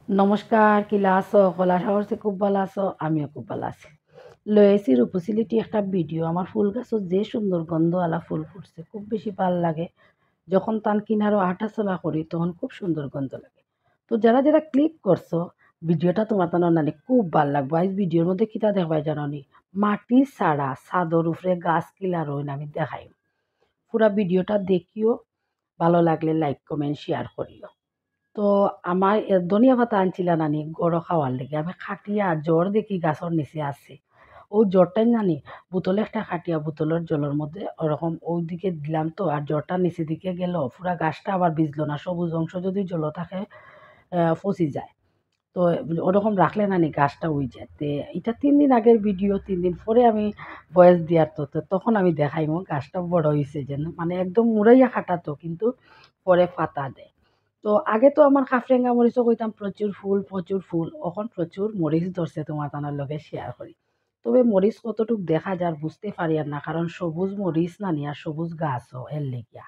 নমস্কার, কিলা আছো? কলা সাগরছে খুব ভালো আছো, আমিও খুব ভালো আছি। লয়েছি রূপসিলিটি একটা ভিডিও। আমার ফুল গাছত যে সুন্দর গন্ধ আলা ফুল ফুটছে, খুব বেশি ভাল লাগে। যখন তান কিনারও হাঁটাচলা করি তখন খুব সুন্দর গন্ধ লাগে। তো যারা যারা ক্লিক করছো ভিডিওটা তোমার তার নানি খুব ভাল লাগবে। আজ ভিডিওর মধ্যে কিতা দেখবাই জানো নি? মাটি ছাড়া ছাদর উপরে গাছ কিলা রইন আমি দেখাই। পুরা ভিডিওটা দেখিও, ভালো লাগলে লাইক কমেন্ট শেয়ার করিও। তো আমার ধনিয়া পাতা আনছিলা নানি গড় খাওয়ার লেগে আমি খাটিয়া জ্বর দেখি গাছের নিচে আছে ও জ্বরটাই নানি বোতলে একটা খাটিয়া বোতলের জলের মধ্যে ওরকম ওই দিকে দিলাম তো আর জ্বরটা নিচে দিকে গেল পুরা গাছটা আবার ভিজলো না সবুজ অংশ যদি জল থাকে ফসি যায় তো ওরকম রাখলে নানি গাছটা উই যায় তে এটা 3 দিন আগের ভিডিও 3 দিন পরে আমি ভয়েস দেওয়ার তো তখন আমি দেখাইমো গাছটা বড় হয়েছে যেন মানে একদম মুড়াইয়া খাটাতো কিন্তু পরে পাতা দেয়। তো আগে তো আমার খাফরেঙ্গা মরিচও কইতাম প্রচুর ফুল এখন প্রচুর মরিচ ধরছে তোমার তানার লগে শেয়ার করি। তবে মরিচ কতটুক দেখা যার বুঝতে পারি আর না কারণ সবুজ মরিচ না নিয়ে সবুজ গাছও এর লেগিয়া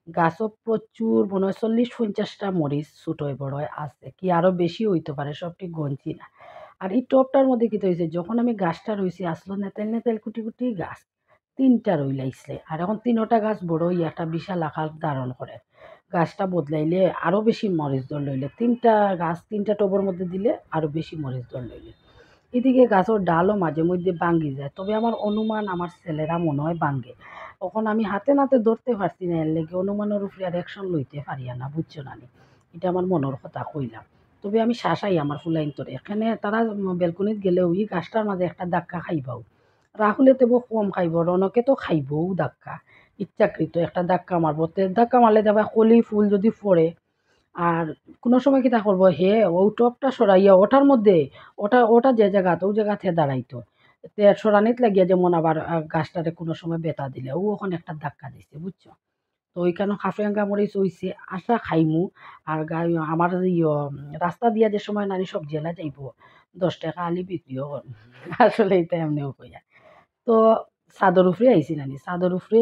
গাছও প্রচুর মনে হয় 40-50টা মরিচ ছোটোয় বড়য় আছে কি আরও বেশি হইতে পারে সবটি গঞ্জি না। আর এই টবটার মধ্যে কি হয়েছে যখন আমি গাছটা রয়েছি আসলো নেতেল নেতেল কুটি কুটি গাছ 3টা রইলাইছে আর এখন 3টা গাছ বড় হইয়া একটা বিশাল আকার ধারণ করে। গাছটা বদলাইলে আরও বেশি মরিচ ধর লইলে 3টা গাছ 3টা টবের মধ্যে দিলে আরও বেশি মরিচ ধর লইলে এদিকে গাছের ডালও মাঝে মধ্যে ভাঙ্গি যায় তবে আমার অনুমান আমার ছেলেরা মনে হয় ভাঙ্গে। তখন আমি হাতে নাতে ধরতে পারছি না এর লেগে অনুমানের উপরে আর অ্যাকশন লইতে পারি না বুঝছো না নি। এটা আমার মনের কথা কইলাম। তবে আমি শাসাই আমার ফুলাইন তোরে এখানে তারা বেলকনিত গেলেও এই গাছটার মাঝে একটা ধাক্কা খাইবাও রাহুলে তেবো কম খাইব রনকে তো খাইবও ধাক্কা ইচ্ছাকৃত একটা ধাক্কা মারবো তে ধাক্কা মারলে যাবে কলি ফুল যদি পড়ে আর কোনো সময় কিতা করবো হে ও টপটা সরাইয়া ওটার মধ্যে ওটা ওটা যে জায়গা ওই জায়গাতে দাঁড়াইতো তে সরানিত লাগিয়া যেমন আবার গাছটারে কোনো সময় বেতা দিলে ও ওখানে একটা ধাক্কা দিছে বুঝছো। তো ওইখানে হাফেঙ্গা মরিচ হইছে আশা খাইমু আর গাই আমার রাস্তা দিয়া যে সময় নানি সবজি এলা যাইব 10 টাকা আলি বিক্রিও করবো আসলে এটা এমনিও কইয়া। তো ছাদর উপরে আইছি নানি ছাদর উপরে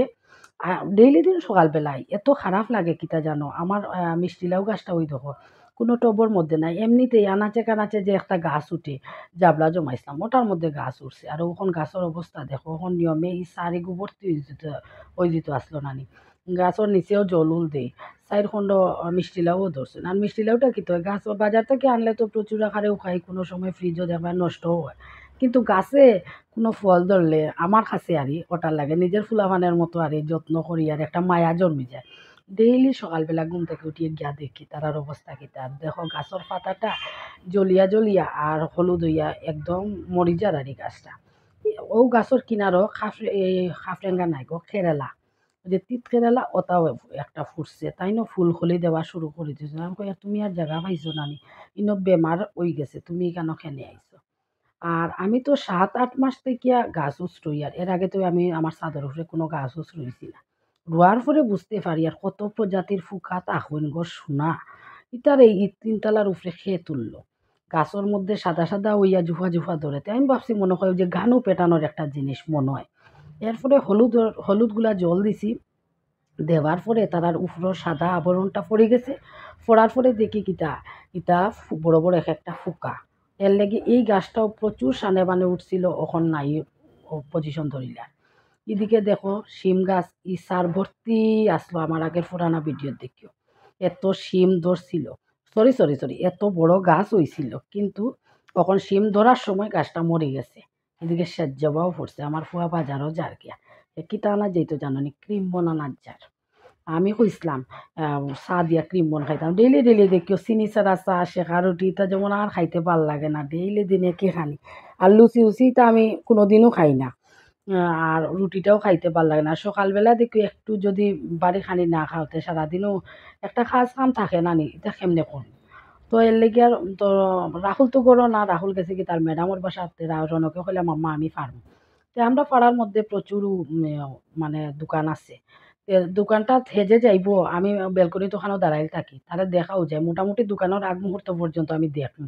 ডেইলি দিন সকালবেলায় এত খারাপ লাগে কিতা জানো আমার মিষ্টি লাউ গাছটা ওই দেখো কোনো টবর মধ্যে নাই এমনিতেই আনাচে কানাচে যে একটা গাছ উঠে জাবলা জমাইছিলাম ওটার মধ্যে গাছ উঠছে আর ওখন গাছের অবস্থা দেখো ওখন নিয়মে এই সারি গোবরটি ওই দিত আসলো নানি গাছের নিচেও জল উল দেই 4 খণ্ড মিষ্টি লাউও ধরছে আর মিষ্টি লাউটা কি তো গাছ বাজার থেকে আনলে তো প্রচুর আকারেও খাই কোনো সময় ফ্রিজও দেখবা নষ্টও হয় কিন্তু গাছে কোনো ফল ধরলে আমার কাছে আরই ওটার লাগে নিজের ফুলাফানের মতো আরই যত্ন করি আর একটা মায়া জন্মে যায়। ডেইলি সকালবেলা ঘুম থেকে উঠিয়ে গিয়া দেখি তারার অবস্থা কিতা আর দেখো গাছের পাতাটা জ্বলিয়া জ্বলিয়া আর হলুদ হইয়া একদম মরি যার আরই গাছটা। ও গাছের কিনারও খাফরেঙ্গা নাই গো কেরেলা যে তিত কেরেলা ওটাও একটা ফুটছে তাই না ফুল খলি দেওয়া শুরু করে দিয়েছে আমি কই তুমি আর জায়গা পাইছো নানি ইনো বেমার হয়ে গেছে তুমি কেন খেনে আইছো। আর আমি তো ৭-৮ মাস থেকিয়া গাছ উছ রুই আর এর আগে তো আমি আমার ছাদের উপরে কোনো গাছ উছ রুইছি না। রোয়ার পরে বুঝতে পারি আর কত প্রজাতির ফুকা তাহুন গো সোনা ইতার এই ৩ তলার উপরে খেয়ে তুললো। গাছের মধ্যে সাদা সাদা হইয়া জুফা জুফা ধরে তাই আমি ভাবছি মনে হয় যে ঘানু পেটানোর একটা জিনিস মনে হয়। এরপরে হলুদগুলা জল দিছি দেওয়ার পরে তারার উপরের সাদা আবরণটা পড়ে গেছে পড়ার পরে দেখি কিতা ইটা বড় বড় এক একটা ফুকা এর লেগে এই গাছটাও প্রচুর সানে বানে উঠছিল ওখন নাই পজিশন ধরিলা। এদিকে দেখো শিম গাছ ই সার ভর্তি আসলো আমার আগের পুরানা ভিডিও দেখিও এত শিম ধরছিল সরি এত বড় গাছ হইছিল কিন্তু তখন শিম ধরার সময় গাছটা মরে গেছে। এদিকে সেজ্জাবাও পড়ছে আমার ফুয়া বাজারও যার গিয়া কিতা আনা যেত জানি ক্রিম বানানার যার আমি কইসলাম চা দিয়া ক্রিম বন খাইতাম ডেইলি দেখিও চিনি ছাড়া চা শেখা রুটি তা যেমন আর খাইতে ভাল লাগে না ডেইলি দিনে কি খানি আর লুচি উচি তা আমি কোনোদিনও খাই না। আর রুটিটাও খাইতে ভাল লাগে না সকালবেলা দেখি একটু যদি বাড়ি খানি না খাওয়াতে সারাদিনও একটা কাজ কাম থাকে না নি এটা কেমনে করব। তো এর লেগে আর তো রাহুল তো করো না রাহুল গেছে কি তার ম্যাডামের বাসাতে রনকে কইলাম মাম্মা আমি পারবো। তো আমরা পাড়ার মধ্যে প্রচুর মানে দোকান আছে দোকানটা হেজে যাইবো আমি বেলকনিতে ওখানেও দাঁড়াই থাকি তাহলে দেখাও যায় মোটামুটি দোকানের আগ মুহূর্ত পর্যন্ত আমি দেখি।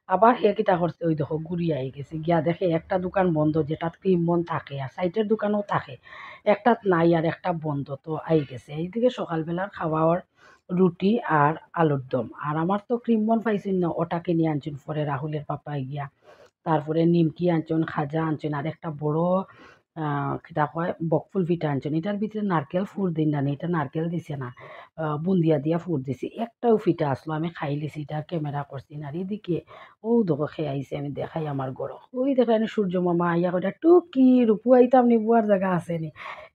আবার হে কিতা করছে ওই দেখো ঘুরিয়ে আই গেছে গিয়া দেখে একটা দোকান বন্ধ যেটাত ক্রিম বন থাকে আর সাইডের দোকানও থাকে একটাত নাই আর একটা বন্ধ তো আই গেছে এইদিকে সকালবেলার খাওয়ার রুটি আর আলুর দম। আর আমার তো ক্রিম বন পাইছেন না, ওটা কিনে আনছেন পরে রাহুলের পাপাই গিয়া। তারপরে নিমকি আনছেন, খাজা আনছেন, আর একটা বড় কিতা কয় বকফুল পিঠা আনছেন। এটার ভিতরে নারকেল ফুর দিন না, এটা নারকেল দিছে না, বুন্দিয়া দিয়া ফুর দিছি। একটাও পিঠা আসলো, আমি খাই লিছি, এটা ক্যামেরা করছি না। আর এদিকে ও দেখো খেয়ে আইছে, আমি দেখাই আমার গরো ওই দেখেন সূর্য মামা আইয়া কইটা টুকি রূপু আইতাম নি, বুয়ার জায়গা আছে নি।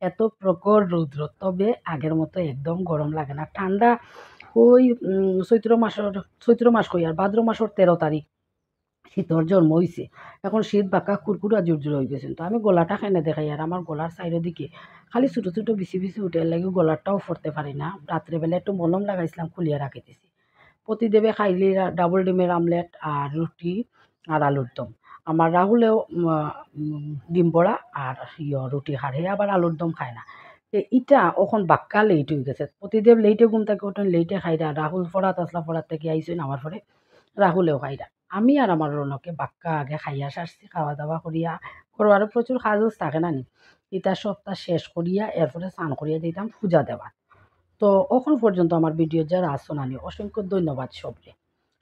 এত প্রখর রৌদ্র, তবে আগের মতো একদম গরম লাগে না, ঠান্ডা। ওই চৈত্র মাস কই আর ভাদ্র মাসের 13 তারিখ শীতর জন্ম হইছে। এখন শীত বাঁকা কুরকুরা জুরজুর হয়ে গেছেন। তো আমি গলাটা খাইনে দেখাই, আর আমার গলার সাইডের দিকে খালি ছোটো ছোটো বিচি বিচি উঠে লাগে, গলাটাও ফরতে পারি না। রাত্রেবেলা একটু মলম লাগাইছিলাম, খুলিয়া রাখি দিছি। প্রতিদেবে খাইলে ডাবল ডিমের আমলেট আর রুটি আর আলুর দম। আমার রাহুলেও ডিম বড়া আর রুটি খায়, হে আবার আলুর দম খায় না। ইটা এখন বাক্কা লেট হয়ে গেছে, প্রতিদেব লেটে ঘুম থেকে ওঠেন, লেটে খাইরা। রাহুল পড়াত আসলা, পড়ার থেকে আইসেন আমার পরে রাহুলেও খাইরা। আমি আর আমার রনকে বাক্কা আগে খাইয়া সারছি, খাওয়া দাওয়া করিয়া করো, আরও প্রচুর কাজও থাকে না নি। ইটা সপ্তাহ শেষ করিয়া এরপরে স্নান করিয়া দিতাম পূজা দেওয়া। তো এখন পর্যন্ত আমার ভিডিও যারা আসো নানি, অসংখ্য ধন্যবাদ সবরে।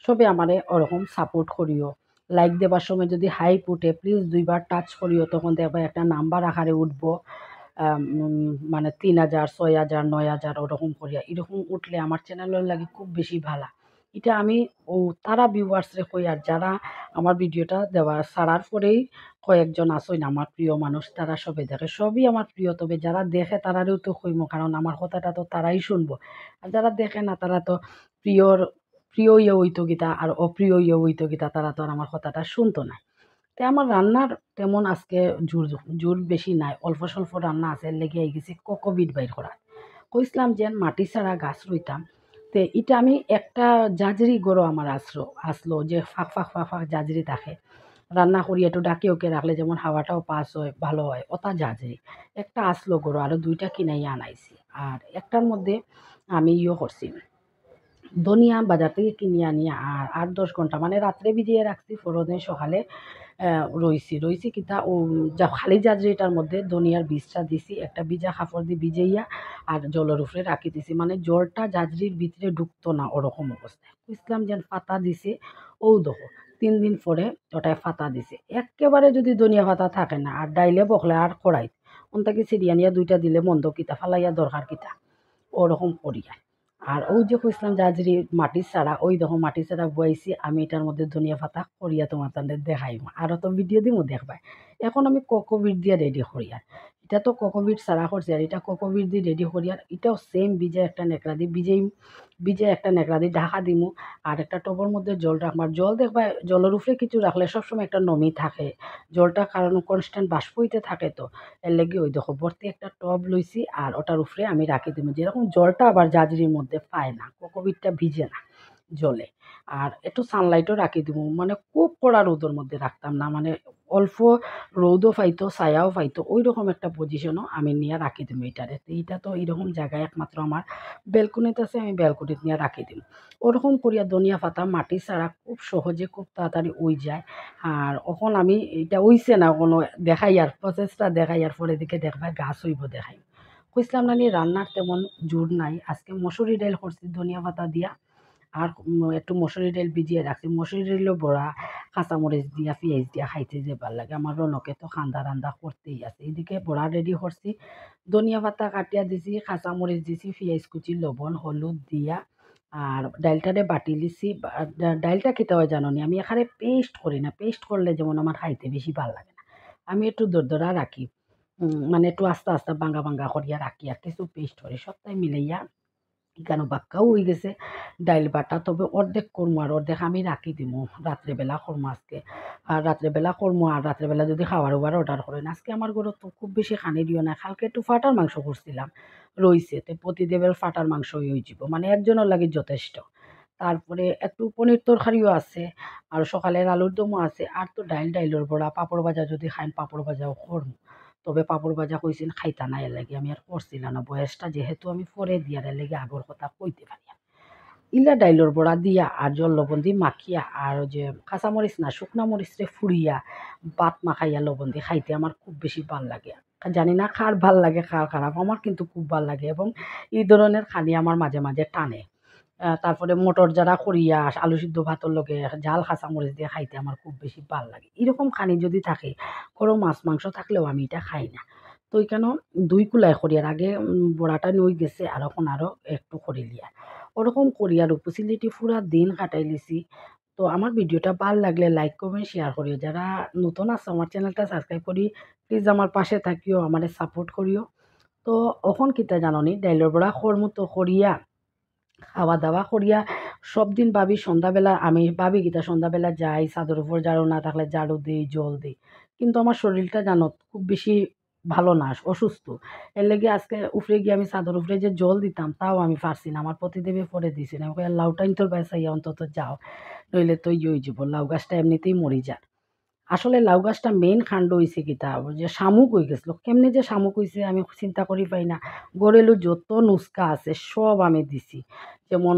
সবে আমারে ওরকম সাপোর্ট করিও। লাইক দেবার সময় যদি হাইপ উঠে প্লিজ 2বার টাচ করিও, তখন দেখবা একটা নাম্বার আকারে উঠবো। মানে 3000, 6000, 9000 ওরকম করিয়া, এরকম উঠলে আমার চ্যানেলের লাগে খুব বেশি ভালা। এটা আমি ও তারা ভিউয়ার্সরে কই, আর যারা আমার ভিডিওটা দেওয়া ছাড়ার পরেই কয়েকজন আসইন আমার প্রিয় মানুষ, তারা সবে দেখে, সবই আমার প্রিয়। তবে যারা দেখে তারারেও তো কইমো, কারণ আমার কথাটা তো তারাই শুনবো। আর যারা দেখে না তারা তো প্রিয়র প্রিয় ইয়ে হইতো গীতা আর অপ্রিয় ইয়ে হইতো গীতা, তারা তো আর আমার কথাটা শুনতো না। তে আমার রান্নার তেমন আজকে জোর জোর বেশি নাই, অল্প স্বল্প রান্না আছে, এর লেগে গেছি কোকোবিট বাইর করা। কইসলাম যে মাটি ছাড়া গাছ রইতাম। তে এটা আমি একটা জাজরি গরো আমার আসলো যে ফাঁক ফাঁক ফাঁক ফাঁক জাজরি থাকে, রান্না করি একটু ডাকি ওকে রাখলে যেমন হাওয়াটাও পাস হয়, ভালো হয়, ওটা জাজরি একটা আসলো গরো, আরও 2টা কিনাইয়া আনাইছি। আর একটার মধ্যে আমি করছি, ধনিয়া বাজার থেকে কিনে আনিয়া আর 8-10 ঘন্টা মানে রাত্রে ভিজিয়ে রাখছি, পরদিন সকালে রইছি কিতা ও খালি জাজরিটার মধ্যে ধনিয়ার বীজটা দিছি, একটা ভিজা কাপড় দিয়ে ভিজাইয়া আর জলের উপরে রাখি দিছি, মানে জলটা জাজরির ভিতরে ঢুকতো না ওরকম অবস্থায়। বুঝলাম যে পাতা দিছে, ও দেখো 3 দিন পরে ওটায় পাতা দিছে। একেবারে যদি ধনিয়া পাতা থাকে না আর ডাইলে বকলে আর কড়াই ওনটাকে ছিড়িয়া নিয়া 2টা দিলে মন্দ কিতা ফালাইয়া দরকার কিতা, ওরকম করিয়া। আর ওই যে কইছিলাম জাজরি মাটির চারা, ওই দেখো মাটির চারা বুয়াইছি আমি, এটার মধ্যে ধনিয়া পাতা করিয়া তোমার তাদের দেখাইম, আরও তো ভিডিও দিমও দেখবাই। এখন আমি কোকোবিট দিয়ে রেডি করি, আর এটা তো কোকোবিট চারা করছি, আর এটা কোকোবিট দিয়ে রেডি করি। আর এটাও সেম ভিজা একটা নেকড়া দিয়ে ভিজে একটা নেকড়া দিয়ে ঢাকা দিমু। আর একটা টবের মধ্যে জল রাখবার, জল দেখবা জলের উপরে কিছু রাখলে সবসময় একটা নমি থাকে, জলটা কারণ কনস্ট্যান্ট বাষ্প হইতে থাকে, তো এর লেগে ওই দেখো ভর্তি একটা টব লইছি, আর ওটার উপরে আমি রাখি দিব, যেরকম জলটা আবার জাজরির মধ্যে পায় না, কোকোবিটটা ভিজে না জলে। আর একটু সানলাইটও রাখি দিব, মানে খুব কড়া রোদের মধ্যে রাখতাম না, মানে অল্প রোদও পাইতো ছায়াও পাইতো, ওই রকম একটা পজিশনও আমি নিয়ে রাখি দিব এটারে। তো এইটা তো এইরকম জায়গায় একমাত্র আমার ব্যালকনিতে আছে, আমি ব্যালকনিতে নিয়ে রাখি দিব। ওরকম করিয়া ধনিয়া পাতা মাটি ছাড়া খুব সহজে খুব তাড়াতাড়ি উই যায়। আর এখন আমি এটা উইছে না কোনো দেখাই, আর প্রসেসটা দেখাই, আর পরে দিকে দেখবা গাছ হইব দেখাই। কইসলাম না নি রান্নার তেমন জোর নাই, আজকে মসুরি ডাল করছি ধনিয়া পাতা দিয়া, আর একটু মসুরি ডাল ভিজিয়ে রাখছি, মসুরি ডালও বড়া কাঁচামরিচ দিয়া পেঁয়াজ দিয়া খাইতে যে ভাল লাগে। আমার রনকে তো খান্দা রান্দা করতেই আছে। এদিকে বড়া রেডি করছি, ধনিয়া পাতা কাটিয়া দিছি, কাঁচামরিচ দিছি, পেঁয়াজ কুচি, লবণ হলুদ দিয়া আর ডাইলটারে বাটি লিছি। ডাইলটা খেতে হয় জানো নি, আমি এখানে পেস্ট করি না, পেস্ট করলে যেমন আমার খাইতে বেশি ভাল লাগে না, আমি একটু দরদরা রাখি। মানে একটু আস্তে আস্তে ভাঙ্গা ভাঙ্গা করিয়া রাখি, আর কিছু পেস্ট করি, সবটাই মিলাইয়া কেন বাক্কাও হয়ে গেছে ডাইল বাটা। তবে অর্ধেক করমু আর অর্ধেক আমি রাখি দিমু, রাত্রেবেলা করমু আজকে। আর রাত্রেবেলা করমু, আর রাত্রেবেলা যদি খাবার ওবার অর্ডার করেন। আজকে আমার ঘরে তো খুব বেশি খানি দিও না, কালকে একটু ফাটার মাংস করছিলাম রইছে, তো প্রতিদেবের ফাটার মাংস হয়ে যাব, মানে একজনের লাগে যথেষ্ট। তারপরে একটু পনির তরকারিও আছে, আর সকালের আলুর দমও আছে, আর তো ডাইলের বড়া, পাঁপড় ভাজা যদি খাইন পাঁপড় ভাজাও করমু। তবে পাঁপড় ভাজা কইছেন খাইতা না, এর লাগি আমি আর করছিলাম না, বয়সটা যেহেতু আমি পরে দিয়ার এর লাগি আগর কথা কইতে পারি না। ইলা ডাইলর বড়া দিয়া আর জল লবণ দিয়ে মাখিয়া, আর ওই যে কাঁচামরিচ না শুকনা মরিচরে ফুড়িয়া বাত মাখাইয়া লবণ দিয়ে খাইতে আমার খুব বেশি ভাল লাগে। জানি না কার ভাল লাগে কার খারাপ, আমার কিন্তু খুব ভাল লাগে, এবং এই ধরনের খানি আমার মাঝে মাঝে টানে। তারপরে মটর যারা করিয়া আলু সিদ্ধ ভাতর লগে জাল কাঁচামরিচ দিয়ে খাইতে আমার খুব বেশি ভাল লাগে। এরকম খানি যদি থাকে, কোনো মাছ মাংস থাকলেও আমি এটা খাই না। তো এখানে ২ কুলাই করিয়ার আগে বড়াটা নই গেছে আর এখন আরও একটু করি লিয়া। ওরকম করিয়ার উপসিলিটি পুরা দিন কাটাই লিছি। তো আমার ভিডিওটা ভাল লাগলে লাইক কমেন্ট শেয়ার করিও। যারা নতুন আছো আমার চ্যানেলটা সাবস্ক্রাইব করি প্লিজ আমার পাশে থাকিও, আমারে সাপোর্ট করিও। তো অখন কিতা জাননি ডাইলের বড়া করমু তো করিয়া খাওয়া দাওয়া করিয়া সব দিন ভাবি সন্ধ্যাবেলা আমি ভাবি কিতা সন্ধ্যাবেলা যাই ছাদের উপর ঝাড়ু না থাকলে ঝাড়ু দিই জল দিই, কিন্তু আমার শরীরটা জানো খুব বেশি ভালো না, অসুস্থ। এর লেগে আজকে উপরে গিয়ে আমি ছাদের উপরে যে জল দিতাম তাও আমি পারছি না, আমার প্রতিদেবী পরে দিছি না, আমাকে লাউটাইন তোর বেসাইয়া অন্তত যাও, নইলে তো ইয়ে হয়ে যাব, লাউ গাছটা এমনিতেই মরি যায়। আসলে লাউ গাছটা মেইন কাণ্ড হইছে কিতা যে শামুক হয়ে গেছিল, কেমনে যে শামুক হইছে আমি চিন্তা করি পাই না। গড়েলো যত নুস্কা আছে সব আমি দিছি, যেমন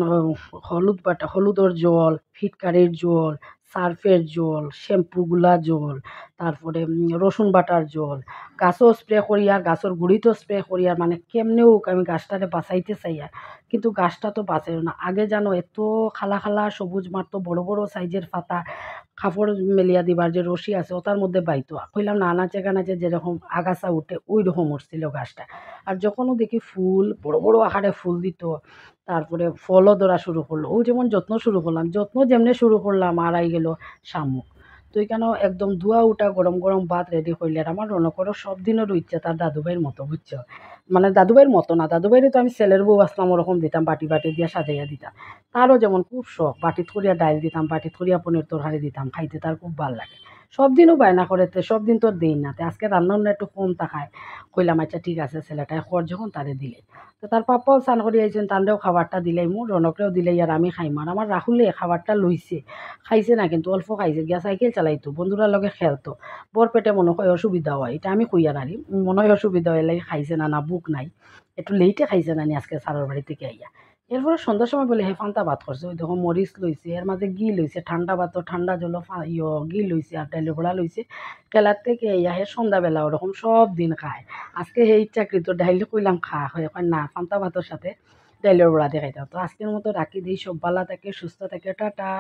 হলুদর জল, ফিটকারির জল, সার্ফের জল, শ্যাম্পুগুলা জল, তারপরে রসুন বাটার জল, গাছও স্প্রে করি আর গাছের গুঁড়িতেও স্প্রে করি আর মানে কেমনে হোক আমি গাছটারে বাঁচাইতে চাই আর, কিন্তু গাছটা তো বাঁচাইল না। আগে জানো এত খালা খালা সবুজ মারতো, বড় বড় সাইজের পাতা, কাপড় মেলিয়া দিবার যে রশি আছে ওটার মধ্যে বাইতো, কইলাম না আনাচে কানাচে যেরকম আগাছা উঠে ওই রকম উঠছিল গাছটা। আর যখনও দেখি ফুল বড় বড় আকারে ফুল দিত, তারপরে ফলও ধরা শুরু করলো, ও যেমন যত্ন শুরু করলাম, যত্ন যেমনি শুরু করলাম আর আই গেল শামুক। তো এখানেও একদম ধোয়া উঠা গরম গরম ভাত রেডি করলে আর আমার রনকরও সব দিনেরও ইচ্ছা তার দাদুভাইয়ের মতো, বুঝছো, মানে দাদুভাইয়ের মতো না, দাদুভাইরে তো আমি ছেলের বউ আসলাম ওরকম দিতাম, বাটি বাটি দিয়া সাজাইয়া দিতাম, তারও যেমন খুব শখ, বাটিত করিয়া ডাইল দিতাম, বাটিত করিয়া পনির তরকারি দিতাম, খাইতে তার খুব ভাল লাগে। সব দিনও বায়না করে, সব দিন তো দেই না, আজকে রান্না বান্না একটু কম থাকায় কইলাম আচ্ছা ঠিক আছে ছেলেটায় খর যখন তারে দিলে। তো তার পাপ্পাও স্নান করে আইছেন, তানরেও খাবারটা দিলাই, মোর রনকরেও দিলাই আর আমি খাইম। আর আমার রাহুলে খাবারটা লইছে, খাইছে না কিন্তু অল্প খাইছে, গিয়া সাইকেল চালাইতো, বন্ধুরার লগে খেলতো, বরপেটে মনে হয় অসুবিধা হয়, এটা আমি কইয়া নারি মনে হয় অসুবিধা হয় লাগে খাইছে না, না বুক নাই, একটু লেটে খাইছে না নি আজকে সারের বাড়ি থেকে আইয়া। এরপরে সন্ধ্যার সময় বলে হে পান্তা ভাত করছে, ওই দেখো মরিচ লইছে, এর মাঝে ঘি লইছে, ঠান্ডা ভাত ঠান্ডা জল ঘি লইছে আর ডাইলের বড়া লইছে, কেলার থেকে ইয়া হে সন্ধ্যাবেলা ওরকম সব দিন খায়। আজকে সেই চাকরি তো ডাইলে কইলাম খা হয়ে কয় না পান্তা ভাতের সাথে ডাইলের বড়া দিয়ে খাইতাম। তো আজকের মতো রাখি দিই, সব ভালো থাকে সুস্থ থাকে, টাটা।